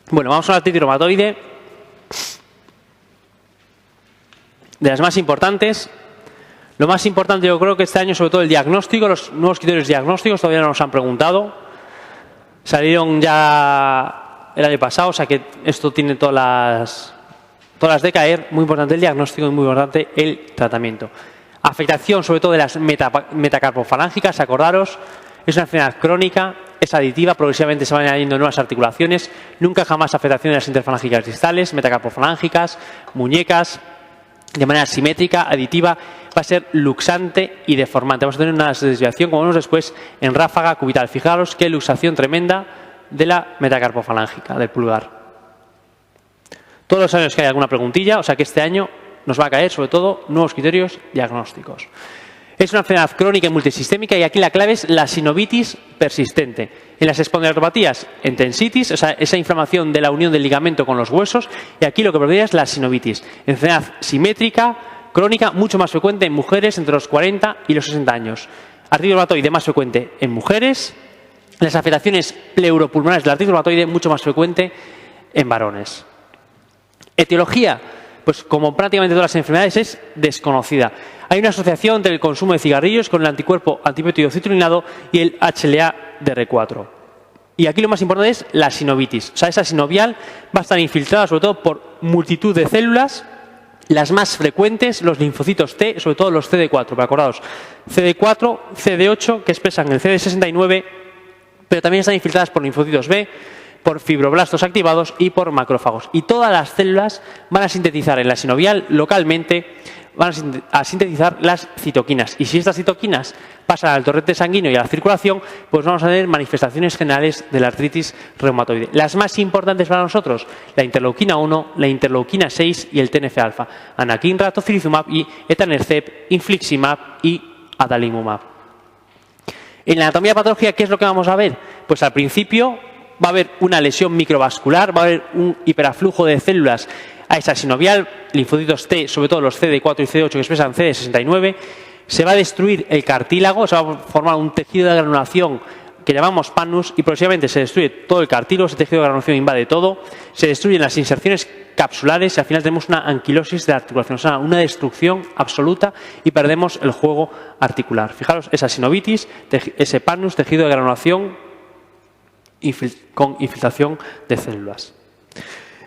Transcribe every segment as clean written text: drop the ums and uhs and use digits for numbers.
Bueno, vamos a la artritis reumatoide. De las más importantes. Lo más importante yo creo que este año, sobre todo el diagnóstico, los nuevos criterios diagnósticos todavía no nos han preguntado. Salieron ya el año pasado, o sea que esto tiene todas las de caer. Muy importante el diagnóstico y muy importante el tratamiento. Afectación sobre todo de las metacarpofalángicas, acordaros, es una enfermedad crónica, es aditiva, progresivamente se van añadiendo nuevas articulaciones, nunca jamás afectación de las interfalángicas distales, metacarpofalángicas, muñecas, de manera simétrica, aditiva, va a ser luxante y deformante. Vamos a tener una desviación, como vemos después, en ráfaga cubital. Fijaros qué luxación tremenda de la metacarpofalángica, del pulgar. Todos los años que hay alguna preguntilla, o sea que este año nos va a caer, sobre todo, nuevos criterios diagnósticos. Es una enfermedad crónica y multisistémica y aquí la clave es la sinovitis persistente. En las espondiloartropatías, en tensitis, o sea, esa inflamación de la unión del ligamento con los huesos, y aquí lo que predomina es la sinovitis. Enfermedad simétrica, crónica, mucho más frecuente en mujeres entre los 40 y los 60 años. Artritis reumatoide más frecuente en mujeres. Las afectaciones pleuropulmonares de la artritis reumatoide mucho más frecuente en varones. Etiología, pues como prácticamente todas las enfermedades, es desconocida. Hay una asociación del consumo de cigarrillos con el anticuerpo antipéptido citrulinado y el HLA-DR4. Y aquí lo más importante es la sinovitis. O sea, esa sinovial va a estar infiltrada sobre todo por multitud de células, las más frecuentes, los linfocitos T, sobre todo los CD4. Pero acordaos, CD4, CD8, que expresan el CD69, pero también están infiltradas por linfocitos B, por fibroblastos activados y por macrófagos. Y todas las células van a sintetizar en la sinovial localmente, van a sintetizar las citoquinas. Y si estas citoquinas pasan al torrente sanguíneo y a la circulación, pues vamos a tener manifestaciones generales de la artritis reumatoide. Las más importantes para nosotros, la interleuquina 1, la interleuquina 6 y el TNF-alfa. Anakinra, tocilizumab y etanercept, infliximab y adalimumab. En la anatomía patológica, ¿qué es lo que vamos a ver? Pues al principio va a haber una lesión microvascular, va a haber un hiperaflujo de células a esa sinovial, linfocitos T, sobre todo los CD4 y CD8 que expresan CD69, se va a destruir el cartílago, se va a formar un tejido de granulación que llamamos pannus y progresivamente se destruye todo el cartílago, ese tejido de granulación invade todo, se destruyen las inserciones capsulares y al final tenemos una anquilosis de la articulación, o sea, una destrucción absoluta y perdemos el juego articular. Fijaros, esa sinovitis, ese pannus, tejido de granulación con infiltración de células.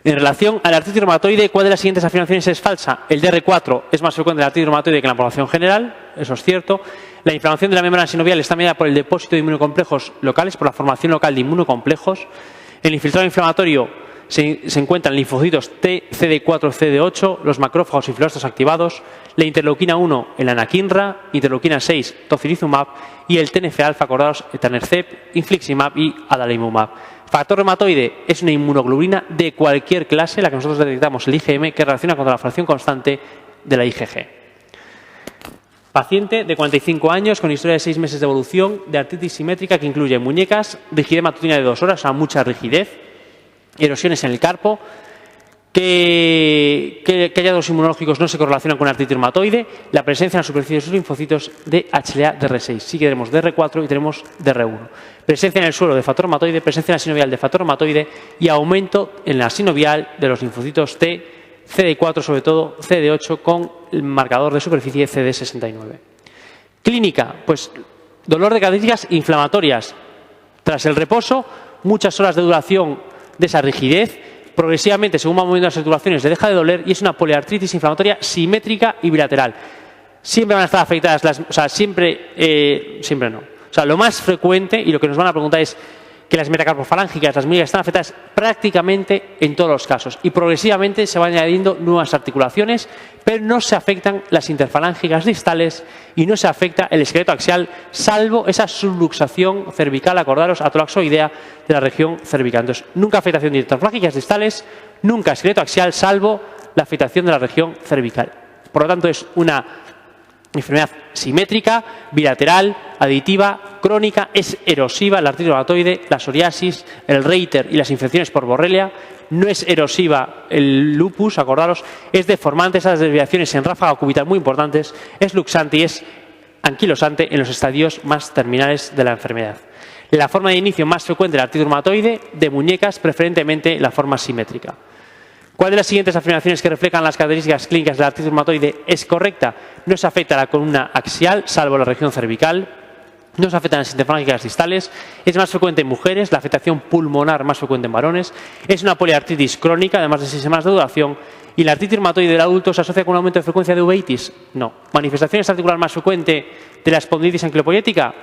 En relación a la artritis reumatoide, ¿cuál de las siguientes afirmaciones es falsa? El DR4 es más frecuente en la artritis reumatoide que en la población general, eso es cierto. La inflamación de la membrana sinovial está mediada por el depósito de inmunocomplejos locales, por la formación local de inmunocomplejos. El infiltrado inflamatorio se encuentran linfocitos T, CD4, CD8, los macrófagos y fibroblastos activados, la interleuquina 1, el anakinra, interleuquina 6, tocilizumab y el TNF-alfa, acordados, etanercept, infliximab y adalimumab. Factor reumatoide es una inmunoglobulina de cualquier clase, la que nosotros detectamos, el IgM, que relaciona contra la fracción constante de la IgG. Paciente de 45 años con historia de 6 meses de evolución de artritis simétrica que incluye muñecas, rigidez matutina de 2 horas, o sea, mucha rigidez, erosiones en el carpo, que hallazgos inmunológicos no se correlacionan con artritis reumatoide, la presencia en la superficie de sus linfocitos de HLA-DR6. Sí que tenemos DR4 y tenemos DR1. Presencia en el suelo de factor reumatoide, presencia en la sinovial de factor reumatoide y aumento en la sinovial de los linfocitos T, CD4 sobre todo, CD8 con el marcador de superficie CD69. Clínica, pues dolor de características inflamatorias. Tras el reposo, muchas horas de duración de esa rigidez, progresivamente, según va moviendo las articulaciones, le deja de doler y es una poliartritis inflamatoria simétrica y bilateral. Siempre van a estar afectadas, siempre no. O sea, lo más frecuente y lo que nos van a preguntar es que las metacarpofalángicas, las muñecas, están afectadas prácticamente en todos los casos y progresivamente se van añadiendo nuevas articulaciones, pero no se afectan las interfalángicas distales y no se afecta el esqueleto axial, salvo esa subluxación cervical, acordaros, atolaxoidea de la región cervical. Entonces, nunca afectación de interfalángicas distales, nunca esqueleto axial, salvo la afectación de la región cervical. Por lo tanto, es una enfermedad simétrica, bilateral, aditiva, crónica, es erosiva, la artritis reumatoide, la psoriasis, el Reiter y las infecciones por Borrelia. No es erosiva el lupus, acordaros, es deformante, esas desviaciones en ráfaga cubital muy importantes, es luxante y es anquilosante en los estadios más terminales de la enfermedad. La forma de inicio más frecuente del artritis reumatoide, de muñecas, preferentemente la forma simétrica. ¿Cuál de las siguientes afirmaciones que reflejan las características clínicas del artritis reumatoide es correcta? No se afecta a la columna axial, salvo la región cervical. No se afectan las interfalángicas distales. Es más frecuente en mujeres. La afectación pulmonar más frecuente en varones. Es una poliartritis crónica, además de 6 semanas de duración. ¿Y la artritis reumatoide del adulto se asocia con un aumento de frecuencia de uveitis? No. ¿Manifestación articular más frecuente de la espondilitis anquilopoyética?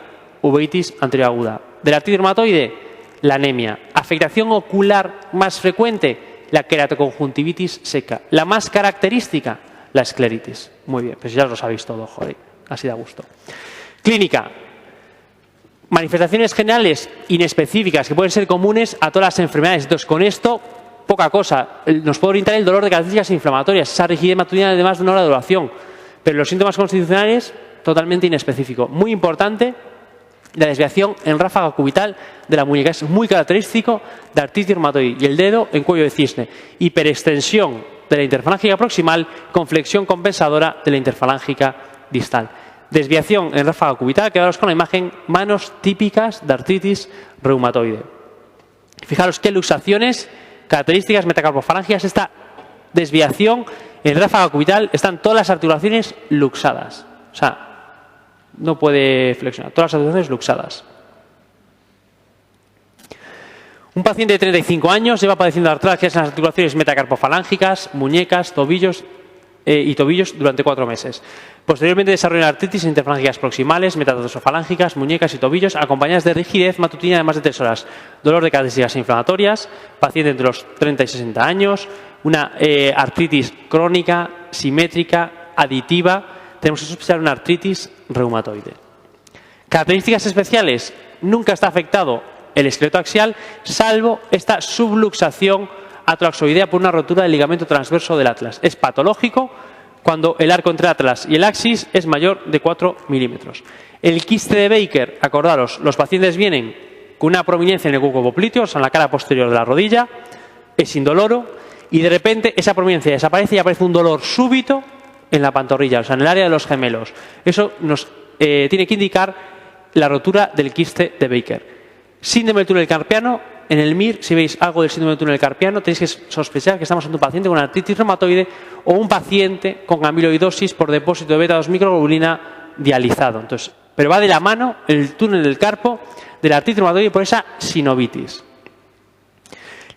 Uveitis anterior aguda. ¿De la artritis reumatoide? La anemia. ¿Afectación ocular más frecuente? La queratoconjuntivitis seca. ¿La más característica? La escleritis. Muy bien, pues ya lo sabéis todo, joder, así da gusto. Clínica. Manifestaciones generales inespecíficas que pueden ser comunes a todas las enfermedades. Entonces, con esto, poca cosa. Nos puede orientar el dolor de características inflamatorias, esa rigidez matutina de más de 1 hora de duración. Pero los síntomas constitucionales, totalmente inespecífico. Muy importante, la desviación en ráfaga cubital de la muñeca. Es muy característico de artritis reumatoide. Y el dedo en cuello de cisne. Hiperextensión de la interfalángica proximal con flexión compensadora de la interfalángica distal. Desviación en ráfaga cubital, quedaros con la imagen, manos típicas de artritis reumatoide. Fijaros qué luxaciones, características metacarpofalángeas, esta desviación en ráfaga cubital, están todas las articulaciones luxadas. O sea, no puede flexionar, todas las articulaciones luxadas. Un paciente de 35 años lleva padeciendo artralgias en las articulaciones metacarpofalángicas, muñecas, tobillos y tobillos durante 4 meses. Posteriormente desarrolla artritis en interfalángicas proximales, metatarsofalángicas, muñecas y tobillos, acompañadas de rigidez matutina de más de 3 horas. Dolor de características inflamatorias, paciente entre los 30 y 60 años, una artritis crónica, simétrica, aditiva. Tenemos que sospechar una artritis reumatoide. Características especiales, nunca está afectado el esqueleto axial, salvo esta subluxación atroaxoidea por una rotura del ligamento transverso del atlas. Es patológico cuando el arco entre el atlas y el axis es mayor de 4 milímetros. El quiste de Baker, acordaros, los pacientes vienen con una prominencia en el hueco popliteo, o sea, en la cara posterior de la rodilla, es indoloro, y de repente esa prominencia desaparece y aparece un dolor súbito en la pantorrilla, o sea, en el área de los gemelos. Eso nos tiene que indicar la rotura del quiste de Baker. Síndrome del túnel carpiano. En el MIR, si veis algo del síndrome del túnel carpiano, tenéis que sospechar que estamos ante un paciente con artritis reumatoide o un paciente con amiloidosis por depósito de beta-2 microglobulina dializado. Entonces, pero va de la mano el túnel del carpo de la artritis reumatoide por esa sinovitis.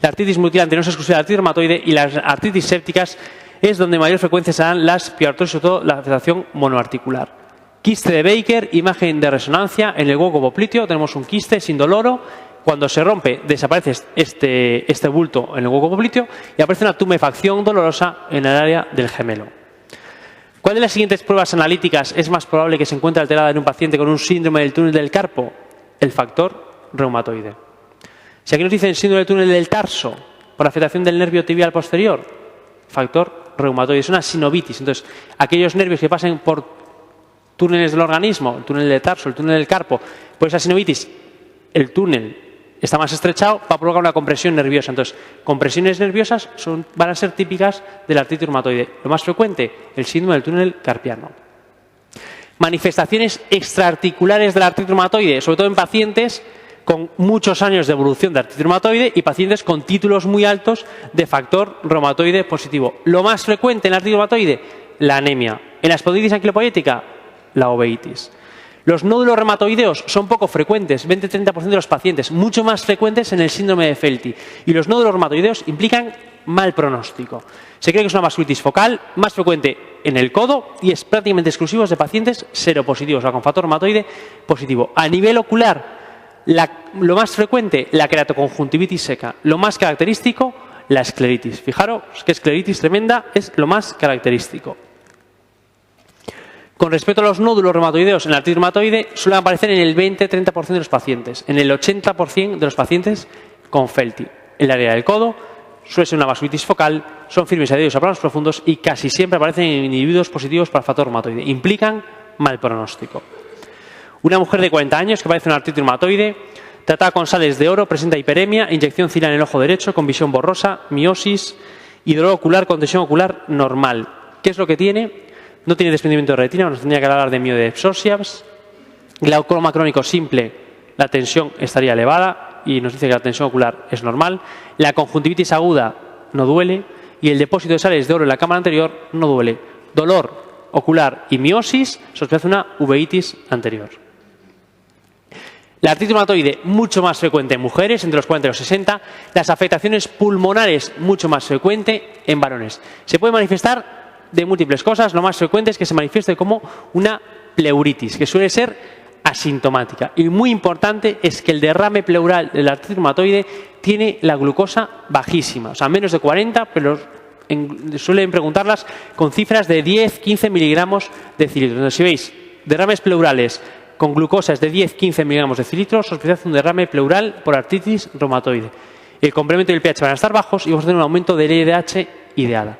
La artritis mutilante no es exclusiva de la artritis reumatoide, y las artritis sépticas es donde mayor frecuencia se dan las piroartrosis, sobre todo la afectación monoarticular. Quiste de Baker, imagen de resonancia en el hueco popliteo, tenemos un quiste sin doloro. Cuando se rompe, desaparece este bulto en el hueco popliteo y aparece una tumefacción dolorosa en el área del gemelo. ¿Cuál de las siguientes pruebas analíticas es más probable que se encuentre alterada en un paciente con un síndrome del túnel del carpo? El factor reumatoide. Si aquí nos dicen síndrome del túnel del tarso por afectación del nervio tibial posterior, factor reumatoide. Es una sinovitis. Entonces, aquellos nervios que pasen por túneles del organismo, el túnel del tarso, el túnel del carpo, por esa sinovitis, el túnel está más estrechado, va a provocar una compresión nerviosa. Entonces, compresiones nerviosas van a ser típicas de la artritis reumatoide. Lo más frecuente, el síndrome del túnel carpiano. Manifestaciones extraarticulares de la artritis reumatoide, sobre todo en pacientes con muchos años de evolución de artritis reumatoide y pacientes con títulos muy altos de factor reumatoide positivo. Lo más frecuente en la artritis reumatoide, la anemia. En la espondilitis anquilopoyética, la uveitis. Los nódulos reumatoideos son poco frecuentes, 20-30% de los pacientes, mucho más frecuentes en el síndrome de Felty. Y los nódulos reumatoideos implican mal pronóstico. Se cree que es una vasculitis focal más frecuente en el codo y es prácticamente exclusivo de pacientes seropositivos, o sea, con factor reumatoide positivo. A nivel ocular, lo más frecuente, la queratoconjuntivitis seca. Lo más característico, la escleritis. Fijaros que escleritis tremenda es lo más característico. Con respecto a los nódulos reumatoideos en la artritis reumatoide, suelen aparecer en el 20-30% de los pacientes, en el 80% de los pacientes con Felty. En el área del codo suele ser una vasculitis focal, son firmes adheridos a planos profundos y casi siempre aparecen en individuos positivos para factor reumatoide. Implican mal pronóstico. Una mujer de 40 años que padece una artritis reumatoide, tratada con sales de oro, presenta hiperemia, inyección ciliar en el ojo derecho con visión borrosa, miosis y dolor ocular con tensión ocular normal. ¿Qué es lo que tiene? No tiene desprendimiento de retina, nos tendría que hablar de mioide psorias, glaucoma crónico simple, la tensión estaría elevada y nos dice que la tensión ocular es normal. La conjuntivitis aguda no duele y el depósito de sales de oro en la cámara anterior no duele. Dolor ocular y miosis, sospecha una uveitis anterior. La artritis reumatoide mucho más frecuente en mujeres, entre los 40 y los 60. Las afectaciones pulmonares mucho más frecuente en varones. Se puede manifestar de múltiples cosas. Lo más frecuente es que se manifieste como una pleuritis, que suele ser asintomática. Y muy importante es que el derrame pleural de la artritis reumatoide tiene la glucosa bajísima, o sea, menos de 40, pero suelen preguntarlas con cifras de 10-15 miligramos de decilitro. Entonces, si veis derrames pleurales con glucosas de 10-15 miligramos de decilitro, sospechad un derrame pleural por artritis reumatoide. El complemento y el pH van a estar bajos y vamos a tener un aumento del LDH y de ADA.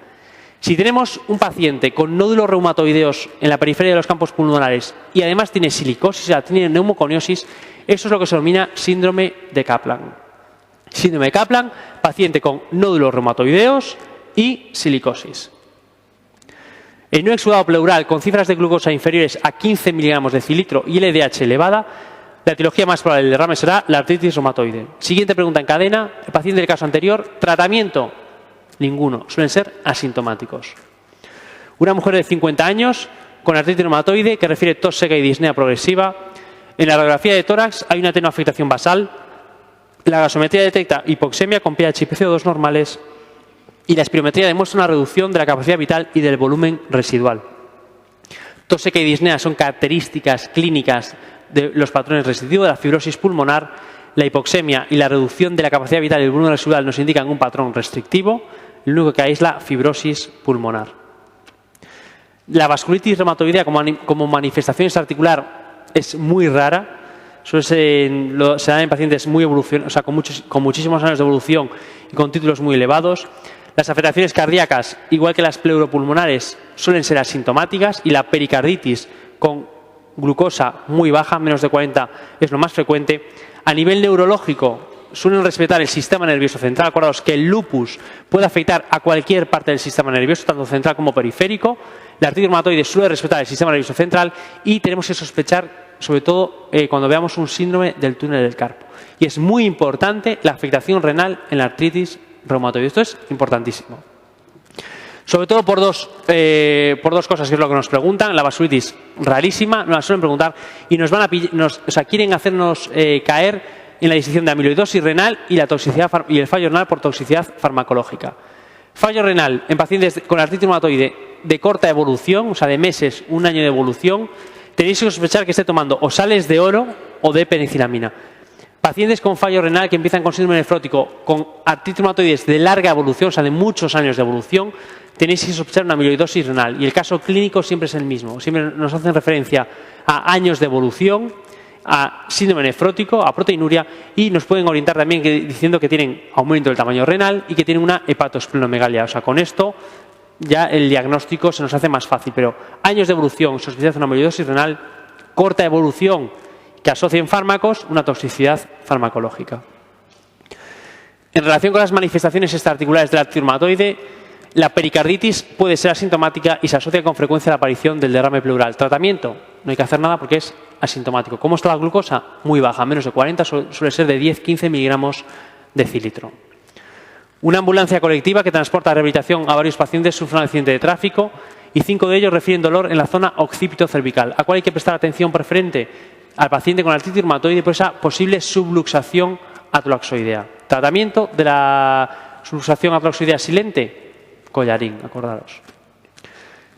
Si tenemos un paciente con nódulos reumatoideos en la periferia de los campos pulmonares y además tiene silicosis, o sea, tiene neumoconiosis, eso es lo que se denomina síndrome de Kaplan. Síndrome de Kaplan, paciente con nódulos reumatoideos y silicosis. El no exudado pleural con cifras de glucosa inferiores a 15 miligramos de decilitro y LDH elevada, la etiología más probable del derrame será la artritis reumatoide. Siguiente pregunta en cadena. El paciente del caso anterior, tratamiento, ninguno, suelen ser asintomáticos. Una mujer de 50 años con artritis reumatoide que refiere tos seca y disnea progresiva. En la radiografía de tórax hay una tenue afectación basal. La gasometría detecta hipoxemia con pH y PCO2 normales. Y la espirometría demuestra una reducción de la capacidad vital y del volumen residual. Tos seca y disnea son características clínicas de los patrones residuos de la fibrosis pulmonar. La hipoxemia y la reducción de la capacidad vital y el volumen residual nos indican un patrón restrictivo. Lo único que hay es la fibrosis pulmonar. La vasculitis reumatoidea como manifestación extraarticular es muy rara. Se da en pacientes muy evolucionados, o sea, con muchísimos años de evolución y con títulos muy elevados. Las afectaciones cardíacas, igual que las pleuropulmonares, suelen ser asintomáticas y la pericarditis con glucosa muy baja, menos de 40, es lo más frecuente. A nivel neurológico, suelen respetar el sistema nervioso central. Acordaos que el lupus puede afectar a cualquier parte del sistema nervioso, tanto central como periférico. La artritis reumatoide suele respetar el sistema nervioso central y tenemos que sospechar, sobre todo cuando veamos un síndrome del túnel del carpo. Y es muy importante la afectación renal en la artritis reumatoide. Esto es importantísimo. Sobre todo por dos cosas, que es lo que nos preguntan. La vasculitis rarísima, nos la suelen preguntar y quieren hacernos caer en la distinción de amiloidosis renal y la toxicidad y el fallo renal por toxicidad farmacológica. Fallo renal en pacientes con artritis reumatoide de corta evolución, o sea, de meses, un año de evolución, tenéis que sospechar que esté tomando o sales de oro o de penicilamina. Pacientes con fallo renal que empiezan con síndrome nefrótico, con artritis reumatoides de larga evolución, o sea, de muchos años de evolución, tenéis que sospechar una amiloidosis renal. Y el caso clínico siempre es el mismo. Siempre nos hacen referencia a años de evolución, a síndrome nefrótico, a proteinuria, y nos pueden orientar también diciendo que tienen aumento del tamaño renal y que tienen una hepatosplenomegalia. O sea, con esto ya el diagnóstico se nos hace más fácil. Pero años de evolución, sospechar una amiloidosis renal, corta evolución, que asocien fármacos, una toxicidad farmacológica. En relación con las manifestaciones extraarticulares de la artritis reumatoide, la pericarditis puede ser asintomática y se asocia con frecuencia a la aparición del derrame pleural. Tratamiento, no hay que hacer nada porque es asintomático. ¿Cómo está la glucosa? Muy baja, menos de 40, suele ser de 10-15 miligramos de decilitro. Una ambulancia colectiva que transporta a rehabilitación a varios pacientes sufre un accidente de tráfico y 5 de ellos refieren dolor en la zona occipito-cervical. ¿A cuál hay que prestar atención preferente? Al paciente con artritis reumatoide por esa posible subluxación atloaxoidea. Tratamiento de la subluxación atloaxoidea silente, collarín, acordaros.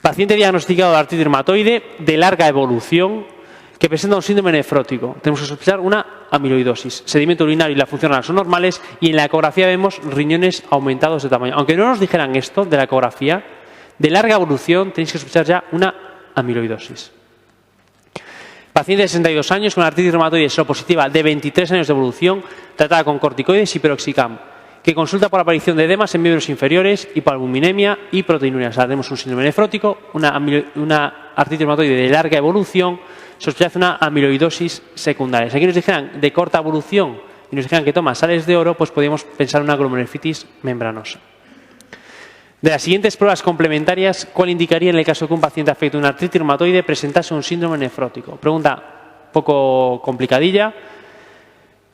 Paciente diagnosticado de artritis reumatoide de larga evolución que presenta un síndrome nefrótico. Tenemos que sospechar una amiloidosis. Sedimento urinario y la función renal son normales y en la ecografía vemos riñones aumentados de tamaño. Aunque no nos dijeran esto de la ecografía, de larga evolución tenéis que sospechar ya una amiloidosis. Paciente de 62 años con artritis reumatoide seropositiva de 23 años de evolución, tratada con corticoides y peroxicam, que consulta por aparición de edemas en miembros inferiores, hipoalbuminemia y proteinuria. O sea, tenemos un síndrome nefrótico, una artritis reumatoide de larga evolución, sospechad una amiloidosis secundaria. Si aquí nos dijeran de corta evolución y nos dijeran que toma sales de oro, pues podríamos pensar en una glomerulonefritis membranosa. De las siguientes pruebas complementarias, ¿cuál indicaría en el caso de que un paciente afecto una artritis reumatoide presentase un síndrome nefrótico? Pregunta poco complicadilla.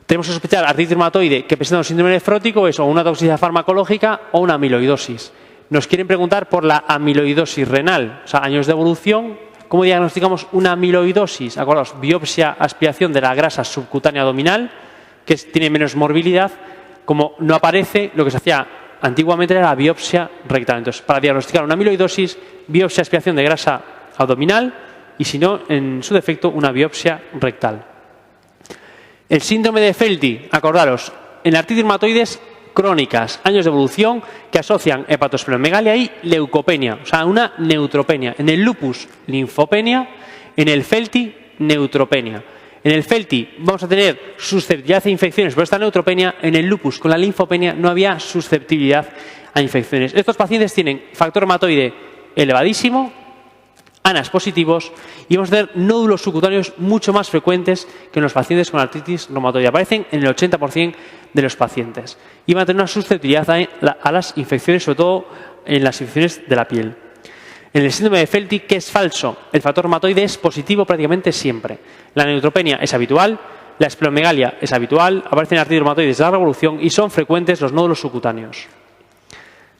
Tenemos que sospechar artritis reumatoide que presenta un síndrome nefrótico, es o una toxicidad farmacológica o una amiloidosis. Nos quieren preguntar por la amiloidosis renal, o sea, años de evolución. ¿Cómo diagnosticamos una amiloidosis? Acordaos, biopsia, aspiración de la grasa subcutánea abdominal, que tiene menos morbilidad. Como no aparece, lo que se hacía antiguamente era la biopsia rectal. Entonces, para diagnosticar una amiloidosis, biopsia, aspiración de grasa abdominal y, si no, en su defecto, una biopsia rectal. El síndrome de Felty, acordaros, en artritis reumatoides crónicas, años de evolución que asocian hepatosplenomegalia y leucopenia, o sea, una neutropenia. En el lupus, linfopenia, en el Felty, neutropenia. En el Felty vamos a tener susceptibilidad a infecciones por esta neutropenia, en el lupus con la linfopenia no había susceptibilidad a infecciones. Estos pacientes tienen factor reumatoide elevadísimo, ANAS positivos y vamos a tener nódulos subcutáneos mucho más frecuentes que en los pacientes con artritis reumatoide. Aparecen en el 80% de los pacientes y van a tener una susceptibilidad a las infecciones, sobre todo en las infecciones de la piel. En el síndrome de Felty, que es falso, el factor reumatoide es positivo prácticamente siempre. La neutropenia es habitual, la esplenomegalia es habitual, aparecen artritis reumatoides de larga evolución y son frecuentes los nódulos subcutáneos.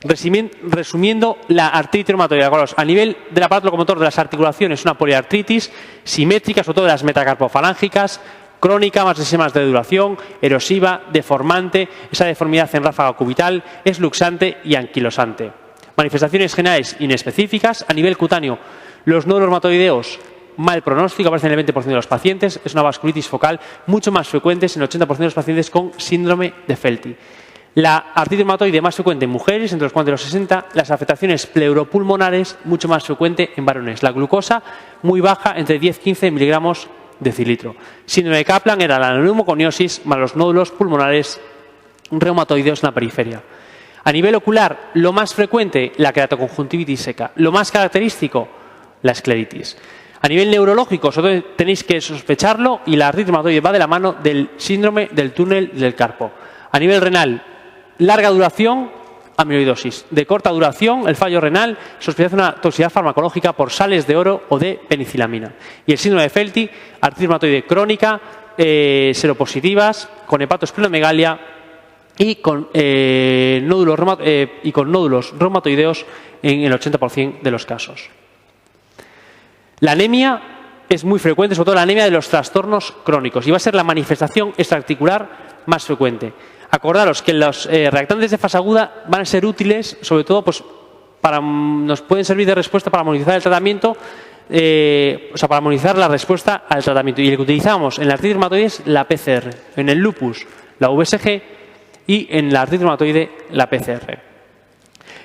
Resumiendo, la artritis reumatoide, a nivel del aparato locomotor de las articulaciones, una poliartritis simétrica, sobre todo de las metacarpofalángicas, crónica, más de 6 semanas de duración, erosiva, deformante, esa deformidad en ráfaga cubital, es luxante y anquilosante. Manifestaciones generales inespecíficas. A nivel cutáneo, los nódulos reumatoideos, mal pronóstico, aparecen en el 20% de los pacientes, es una vasculitis focal mucho más frecuente en el 80% de los pacientes con síndrome de Felty. La artritis reumatoide más frecuente en mujeres, entre los 40 y los 60, las afectaciones pleuropulmonares mucho más frecuente en varones. La glucosa muy baja, entre 10-15 miligramos decilitro. Síndrome de Kaplan era la neumoconiosis más los nódulos pulmonares reumatoideos en la periferia. A nivel ocular, lo más frecuente, la queratoconjuntivitis seca. Lo más característico, la escleritis. A nivel neurológico, solo tenéis que sospecharlo y la artritis reumatoide va de la mano del síndrome del túnel del carpo. A nivel renal, larga duración, amiloidosis. De corta duración, el fallo renal, sospecha de una toxicidad farmacológica por sales de oro o de penicilamina. Y el síndrome de Felty, artritis reumatoide crónica, seropositivas, con hepatosplenomegalia y con nódulos reumatoideos en el 80% de los casos. La anemia es muy frecuente, sobre todo la anemia de los trastornos crónicos, y va a ser la manifestación extraarticular más frecuente. Acordaros que los reactantes de fase aguda van a ser útiles, sobre todo, pues, nos pueden servir de respuesta para monitorizar el tratamiento, para monitorizar la respuesta al tratamiento. Y el que utilizamos en la artritis reumatoide es la PCR, en el lupus la VSG y en la artritis reumatoide la PCR.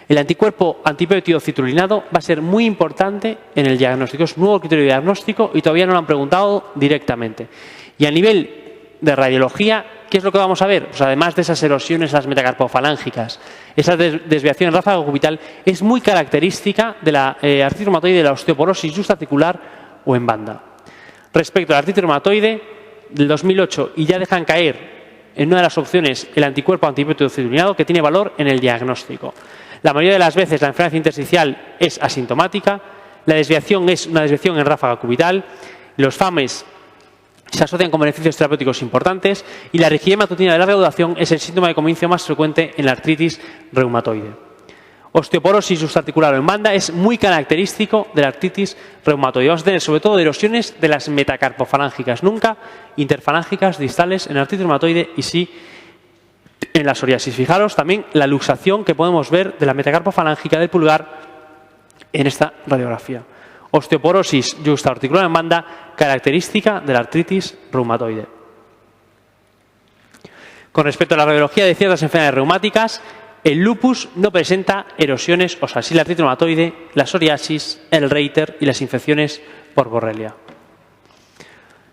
El anticuerpo antipéptido citrulinado va a ser muy importante en el diagnóstico. Es un nuevo criterio de diagnóstico y todavía no lo han preguntado directamente. Y a nivel de radiología, ¿qué es lo que vamos a ver? Pues además de esas erosiones, las metacarpofalángicas, esa desviación en ráfaga cubital, es muy característica de la artritis reumatoide, de la osteoporosis justarticular o en banda. Respecto a la artritis reumatoide, del 2008, y ya dejan caer en una de las opciones el anticuerpo antipéptido citrulinado, que tiene valor en el diagnóstico. La mayoría de las veces la enfermedad intersticial es asintomática, la desviación es una desviación en ráfaga cubital, los FAMES se asocian con beneficios terapéuticos importantes y la rigidez matutina de larga duración es el síntoma de comienzo más frecuente en la artritis reumatoide. Osteoporosis subarticular o en banda es muy característico de la artritis reumatoide. Vamos a tener sobre todo erosiones de las metacarpofalángicas, nunca interfalángicas distales en la artritis reumatoide y sí en la psoriasis. Fijaros también la luxación que podemos ver de la metacarpofalángica del pulgar en esta radiografía. Osteoporosis yuxtaarticular en banda, característica de la artritis reumatoide. Con respecto a la radiología de ciertas enfermedades reumáticas, el lupus no presenta erosiones, o sea, sí la artritis reumatoide, la psoriasis, el Reiter y las infecciones por Borrelia.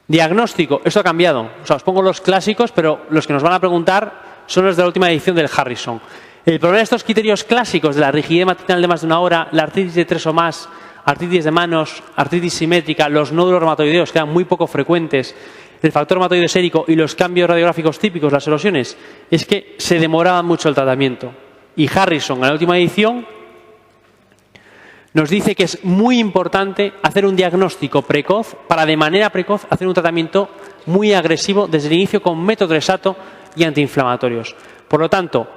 Diagnóstico, esto ha cambiado. O sea, os pongo los clásicos, pero los que nos van a preguntar son los de la última edición del Harrison. El problema de estos criterios clásicos de la rigidez matinal de más de una hora, la artritis de 3 o más, artritis de manos, artritis simétrica, los nódulos reumatoideos que eran muy poco frecuentes, el factor reumatoide sérico y los cambios radiográficos típicos, las erosiones, es que se demoraba mucho el tratamiento. Y Harrison, en la última edición, nos dice que es muy importante hacer un diagnóstico precoz para de manera precoz hacer un tratamiento muy agresivo desde el inicio con metotrexato y antiinflamatorios. Por lo tanto,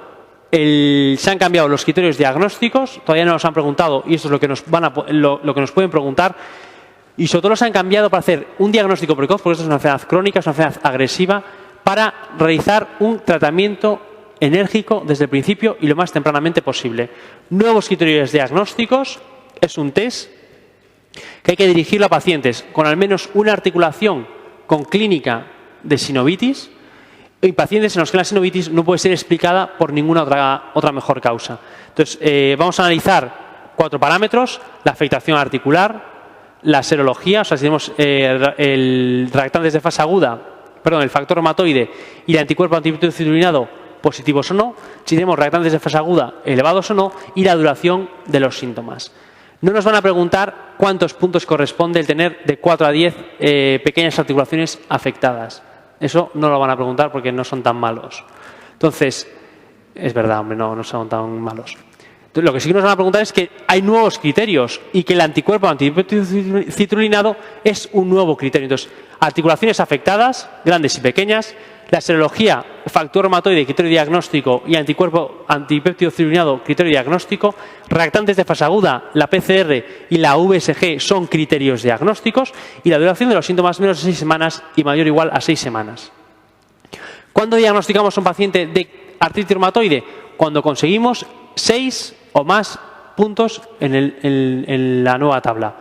se han cambiado los criterios diagnósticos, todavía no nos han preguntado, y esto es lo que lo que nos pueden preguntar, y sobre todo los han cambiado para hacer un diagnóstico precoz, porque esto es una enfermedad crónica, es una enfermedad agresiva, para realizar un tratamiento enérgico desde el principio y lo más tempranamente posible. Nuevos criterios diagnósticos, es un test que hay que dirigirlo a pacientes con al menos una articulación con clínica de sinovitis y pacientes en los que la sinovitis no puede ser explicada por ninguna otra mejor causa. Entonces, vamos a analizar 4 parámetros: la afectación articular, la serología, o sea, si tenemos el reactantes de fase aguda, el factor reumatoide y el anticuerpo antipéptido citrulinado positivos o no, si tenemos reactantes de fase aguda elevados o no, y la duración de los síntomas. No nos van a preguntar cuántos puntos corresponde el tener de 4 a 10 pequeñas articulaciones afectadas. Eso no lo van a preguntar porque no son tan malos. Entonces, es verdad, hombre, no son tan malos. Entonces, lo que sí que nos van a preguntar es que hay nuevos criterios y que el anticuerpo antipéptido citrulinado es un nuevo criterio. Entonces, articulaciones afectadas, grandes y pequeñas, la serología, factor reumatoide, criterio diagnóstico, y anticuerpo antipéptido citrulinado, criterio diagnóstico, reactantes de fase aguda, la PCR y la VSG son criterios diagnósticos, y la duración de los síntomas menos de 6 semanas y mayor o igual a 6 semanas. ¿Cuándo diagnosticamos a un paciente de artritis reumatoide? Cuando conseguimos 6 o más puntos en la nueva tabla.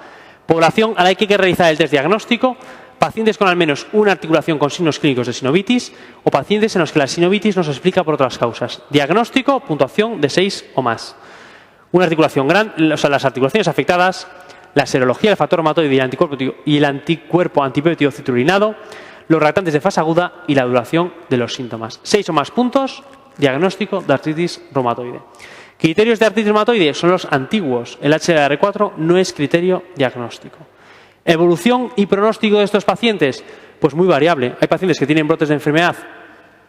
Población a la que hay que realizar el test diagnóstico: pacientes con al menos una articulación con signos clínicos de sinovitis o pacientes en los que la sinovitis no se explica por otras causas. Diagnóstico, puntuación de 6 o más. Una articulación grande, o sea, las articulaciones afectadas, la serología, el factor reumatoide y el anticuerpo antipéptido citrulinado, los reactantes de fase aguda y la duración de los síntomas. 6 o más puntos, diagnóstico de artritis reumatoide. Criterios de artritis reumatoide son los antiguos. El HLA-R4 no es criterio diagnóstico. Evolución y pronóstico de estos pacientes, pues muy variable. Hay pacientes que tienen brotes de enfermedad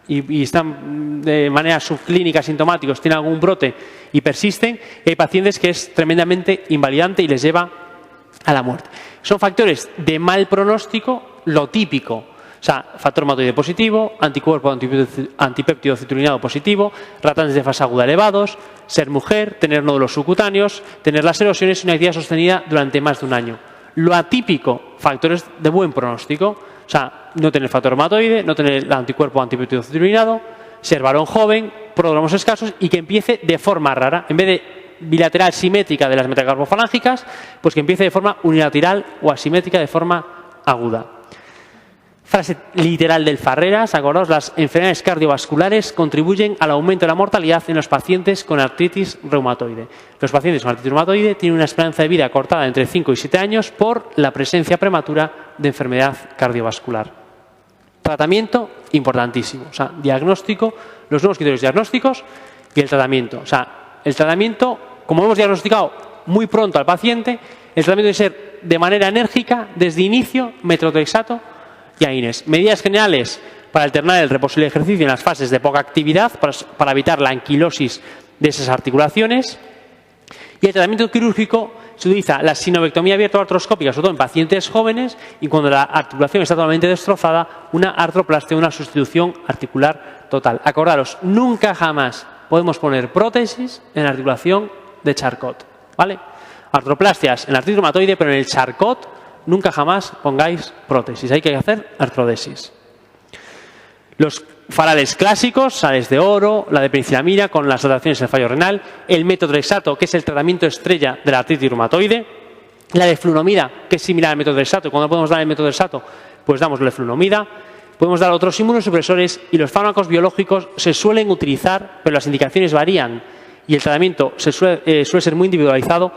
y están de manera subclínica sintomáticos, tienen algún brote y persisten, y hay pacientes que es tremendamente invalidante y les lleva a la muerte. Son factores de mal pronóstico, lo típico. O sea, factor reumatoide positivo, anticuerpo antipéptido citrulinado positivo, reactantes de fase aguda elevados, ser mujer, tener nódulos subcutáneos, tener las erosiones y una actividad sostenida durante más de un año. Lo atípico, factores de buen pronóstico, o sea, no tener factor reumatoide, no tener el anticuerpo antipéptido citrulinado, ser varón joven, prodromos escasos y que empiece de forma rara. En vez de bilateral simétrica de las metacarpofalángicas, pues que empiece de forma unilateral o asimétrica de forma aguda. Frase literal del Farreras: acordaos, las enfermedades cardiovasculares contribuyen al aumento de la mortalidad en los pacientes con artritis reumatoide. Los pacientes con artritis reumatoide tienen una esperanza de vida cortada entre 5 y 7 años por la presencia prematura de enfermedad cardiovascular. Tratamiento, importantísimo. O sea, diagnóstico, los nuevos criterios diagnósticos y el tratamiento. O sea, el tratamiento, como hemos diagnosticado muy pronto al paciente, el tratamiento debe ser de manera enérgica, desde inicio, metotrexato y AINES. Medidas generales para alternar el reposo y el ejercicio en las fases de poca actividad para evitar la anquilosis de esas articulaciones. Y el tratamiento quirúrgico se utiliza la sinovectomía abierta o artroscópica, sobre todo en pacientes jóvenes, y cuando la articulación está totalmente destrozada, una artroplastia, una sustitución articular total. Acordaros, nunca jamás podemos poner prótesis en la articulación de Charcot, ¿vale? Artroplastias en la artritis reumatoide, pero en el Charcot nunca jamás pongáis prótesis, hay que hacer artrodesis. Los farales clásicos, sales de oro, la de penicillamina con las alteraciones en el fallo renal, el metotrexato, que es el tratamiento estrella de la artritis reumatoide, la de flunomida, que es similar al metotrexato. Cuando podemos dar el metotrexato, pues damos la flunomida. Podemos dar otros inmunosupresores y los fármacos biológicos se suelen utilizar, pero las indicaciones varían y el tratamiento suele ser muy individualizado.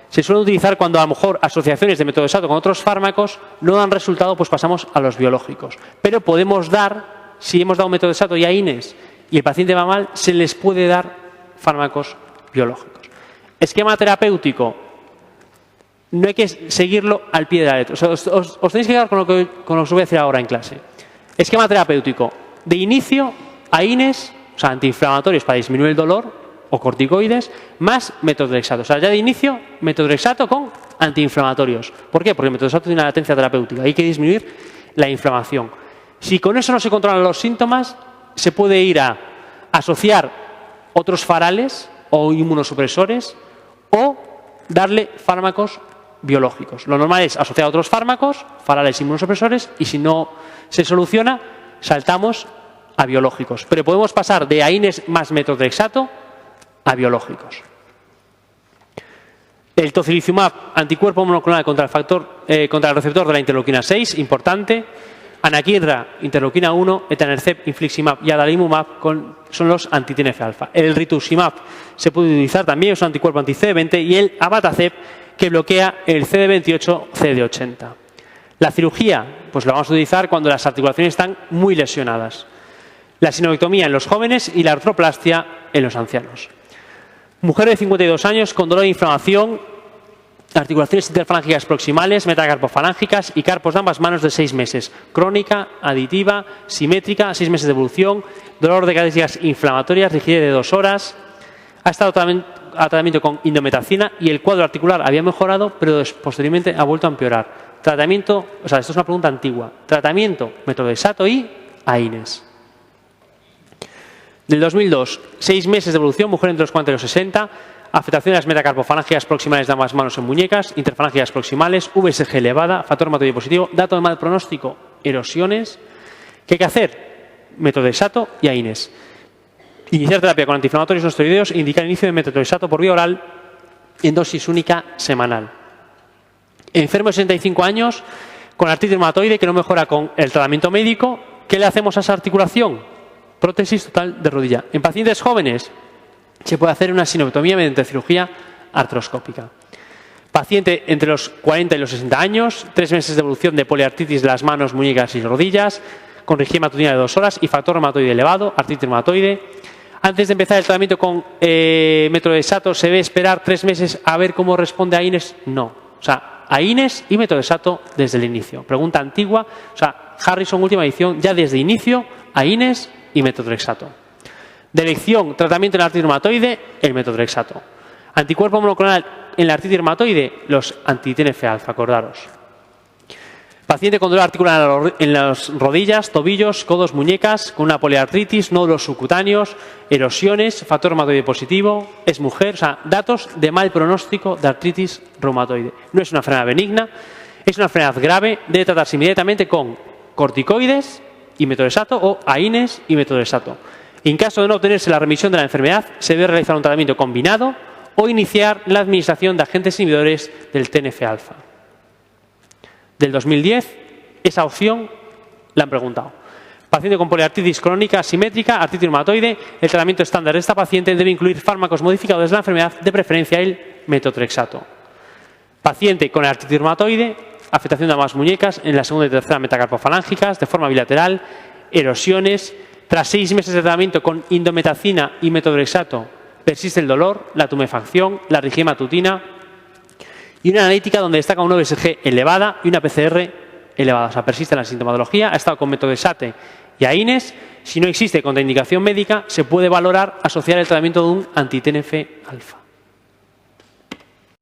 Se suelen utilizar cuando a lo mejor asociaciones de metotrexato con otros fármacos no dan resultado, pues pasamos a los biológicos. Pero podemos dar, si hemos dado metotrexato y AINES y el paciente va mal, se les puede dar fármacos biológicos. Esquema terapéutico, no hay que seguirlo al pie de la letra. O sea, os tenéis que quedar con lo que os voy a decir ahora en clase. Esquema terapéutico, de inicio, AINES, o sea, antiinflamatorios para disminuir el dolor, o corticoides, más metotrexato. O sea, ya de inicio, metotrexato con antiinflamatorios. ¿Por qué? Porque el metotrexato tiene una latencia terapéutica. Hay que disminuir la inflamación. Si con eso no se controlan los síntomas, se puede ir a asociar otros farales o inmunosupresores o darle fármacos biológicos. Lo normal es asociar otros fármacos, farales, inmunosupresores, y si no se soluciona, saltamos a biológicos. Pero podemos pasar de AINES más metotrexato a biológicos. El tocilizumab, anticuerpo monoclonal contra el receptor de la interleuquina 6, importante. Anakinra, interleuquina 1, etanercept, infliximab y adalimumab son los anti-TNF-alfa. El rituximab se puede utilizar también, es un anticuerpo anti-CD20, y el abatacept, que bloquea el CD28, CD80. La cirugía, pues la vamos a utilizar cuando las articulaciones están muy lesionadas. La sinovectomía en los jóvenes y la artroplastia en los ancianos. Mujer de 52 años con dolor e inflamación, articulaciones interfalángicas proximales, metacarpofalángicas y carpos de ambas manos de 6 meses. Crónica, aditiva, simétrica, 6 meses de evolución, dolor de características inflamatorias, rigidez de 2 horas. Ha estado a tratamiento con indometacina y el cuadro articular había mejorado, pero posteriormente ha vuelto a empeorar. Tratamiento, o sea, esto es una pregunta antigua. Tratamiento, metotrexato y AINES. Del 2002, 6 meses de evolución, mujer entre los 40 y los 60, afectación de las metacarpofalángicas proximales de ambas manos en muñecas, interfalángicas proximales, VSG elevada, factor reumatoide positivo, dato de mal pronóstico, erosiones. ¿Qué hay que hacer? Metotrexato y AINES. Iniciar terapia con antiinflamatorios no esteroideos e indicar inicio de metotrexato por vía oral en dosis única semanal. Enfermo de 65 años con artritis reumatoide que no mejora con el tratamiento médico. ¿Qué le hacemos a esa articulación? Prótesis total de rodilla. En pacientes jóvenes se puede hacer una sinovectomía mediante cirugía artroscópica. Paciente entre los 40 y los 60 años, 3 meses de evolución de poliartritis de las manos, muñecas y rodillas, con rigidez matutina de 2 horas y factor reumatoide elevado, artritis reumatoide. Antes de empezar el tratamiento con metotrexato, ¿se debe esperar 3 meses a ver cómo responde AINES? No. O sea, AINES y metotrexato desde el inicio. Pregunta antigua. O sea, Harrison, última edición, ya desde inicio, AINES y metotrexato. De elección, tratamiento en la artritis reumatoide, el metotrexato. Anticuerpo monoclonal en la artritis reumatoide, los anti-TNF-alfa, acordaros. Paciente con dolor articular en las rodillas, tobillos, codos, muñecas, con una poliartritis, nódulos subcutáneos, erosiones, factor reumatoide positivo, es mujer, o sea, datos de mal pronóstico de artritis reumatoide. No es una enfermedad benigna, es una enfermedad grave, debe tratarse inmediatamente con corticoides y metotrexato o AINES y metotrexato. En caso de no obtenerse la remisión de la enfermedad, se debe realizar un tratamiento combinado o iniciar la administración de agentes inhibidores del TNF-alfa. Del 2010, esa opción la han preguntado. Paciente con poliartritis crónica asimétrica, artritis reumatoide, el tratamiento estándar de esta paciente debe incluir fármacos modificadores de la enfermedad, de preferencia el metotrexato. Paciente con artritis reumatoide, afectación de ambas muñecas en la segunda y tercera metacarpofalángicas, de forma bilateral, erosiones. Tras 6 meses de tratamiento con indometacina y metotrexato, persiste el dolor, la tumefacción, la rigidez matutina y una analítica donde destaca una VSG elevada y una PCR elevada. O sea, persiste la sintomatología, ha estado con metotrexato y AINES. Si no existe contraindicación médica, se puede valorar asociar el tratamiento de un anti-TNF-alfa.